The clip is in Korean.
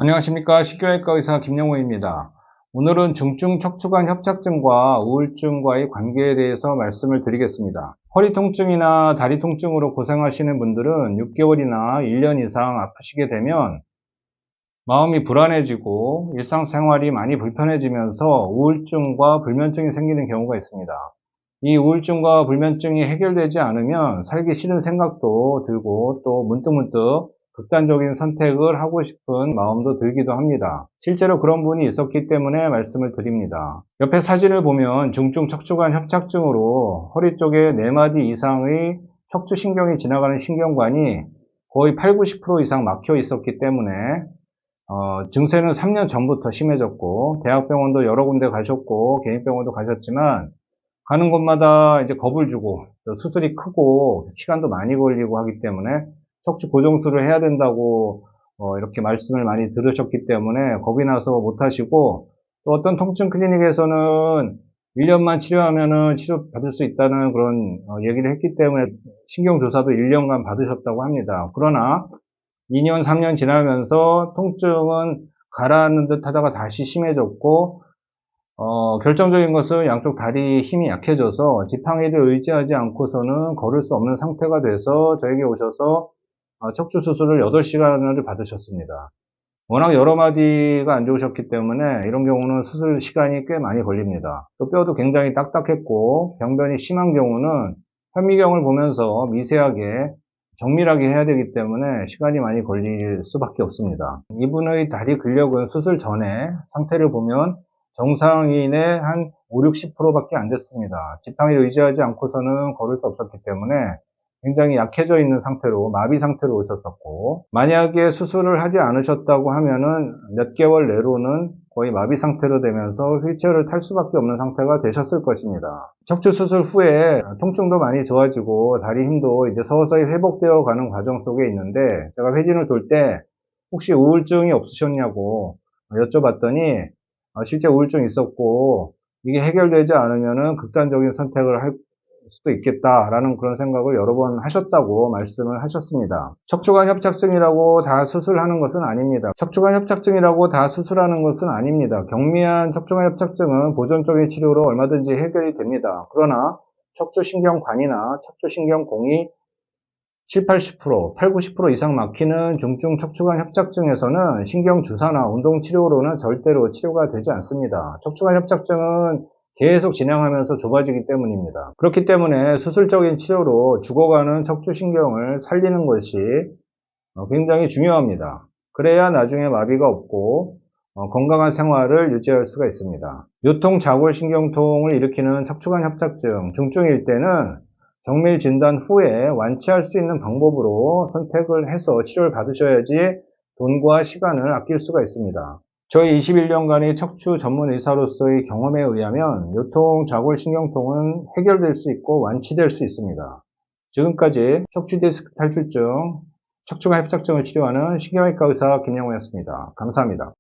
안녕하십니까. 식교외과 의사 김영호입니다. 오늘은 중증 척추관 협착증과 우울증과의 관계에 대해서 말씀을 드리겠습니다. 허리 통증이나 다리 통증으로 고생하시는 분들은 6개월이나 1년 이상 아프시게 되면 마음이 불안해지고 일상생활이 많이 불편해지면서 우울증과 불면증이 생기는 경우가 있습니다. 이 우울증과 불면증이 해결되지 않으면 살기 싫은 생각도 들고 또 문득문득 극단적인 선택을 하고 싶은 마음도 들기도 합니다. 실제로 그런 분이 있었기 때문에 말씀을 드립니다. 옆에 사진을 보면 중증 척추관 협착증으로 허리 쪽에 4마디 이상의 척추신경이 지나가는 신경관이 거의 8, 90% 이상 막혀 있었기 때문에 증세는 3년 전부터 심해졌고, 대학병원도 여러 군데 가셨고, 개인병원도 가셨지만, 가는 곳마다 이제 겁을 주고, 수술이 크고, 시간도 많이 걸리고 하기 때문에, 척추 고정술을 해야 된다고, 이렇게 말씀을 많이 들으셨기 때문에, 겁이 나서 못 하시고, 또 어떤 통증 클리닉에서는 1년만 치료하면은 치료받을 수 있다는 그런 얘기를 했기 때문에, 신경조사도 1년간 받으셨다고 합니다. 그러나, 2년, 3년 지나면서 통증은 가라앉는 듯 하다가 다시 심해졌고, 결정적인 것은 양쪽 다리 힘이 약해져서 지팡이를 의지하지 않고서는 걸을 수 없는 상태가 돼서 저에게 오셔서 척추 수술을 8시간을 받으셨습니다. 워낙 여러 마디가 안 좋으셨기 때문에 이런 경우는 수술 시간이 꽤 많이 걸립니다. 또 뼈도 굉장히 딱딱했고 병변이 심한 경우는 현미경을 보면서 미세하게 정밀하게 해야 되기 때문에 시간이 많이 걸릴 수밖에 없습니다. 이분의 다리 근력은 수술 전에 상태를 보면 정상인의 한 5, 60%밖에 안 됐습니다. 지팡이를 의지하지 않고서는 걸을 수 없었기 때문에 굉장히 약해져 있는 상태로 마비 상태로 오셨었고, 만약에 수술을 하지 않으셨다고 하면은 몇 개월 내로는 거의 마비 상태로 되면서 휠체어를 탈 수밖에 없는 상태가 되셨을 것입니다. 척추 수술 후에 통증도 많이 좋아지고 다리 힘도 이제 서서히 회복되어 가는 과정 속에 있는데, 제가 회진을 돌 때 혹시 우울증이 없으셨냐고 여쭤봤더니 실제 우울증이 있었고 이게 해결되지 않으면은 극단적인 선택을 할 수도 있겠다라는 그런 생각을 여러 번 하셨다고 말씀을 하셨습니다. 척추관 협착증이라고 다 수술하는 것은 아닙니다. 척추관 협착증이라고 다 수술하는 것은 아닙니다. 경미한 척추관 협착증은 보존적인 치료로 얼마든지 해결이 됩니다. 그러나 척추신경관이나 척추신경공이 7, 80%, 8, 90% 이상 막히는 중증 척추관 협착증에서는 신경주사나 운동치료로는 절대로 치료가 되지 않습니다. 척추관 협착증은 계속 진행하면서 좁아지기 때문입니다. 그렇기 때문에 수술적인 치료로 죽어가는 척추신경을 살리는 것이 굉장히 중요합니다. 그래야 나중에 마비가 없고 건강한 생활을 유지할 수가 있습니다. 요통자골신경통을 일으키는 척추관 협착증 중증일 때는 정밀 진단 후에 완치할 수 있는 방법으로 선택을 해서 치료를 받으셔야지 돈과 시간을 아낄 수가 있습니다. 저희 21년간의 척추 전문 의사로서의 경험에 의하면 요통자골신경통은 해결될 수 있고 완치될 수 있습니다. 지금까지 척추 디스크 탈출증, 척추관 협착증을 치료하는 신경외과 의사 김영호였습니다. 감사합니다.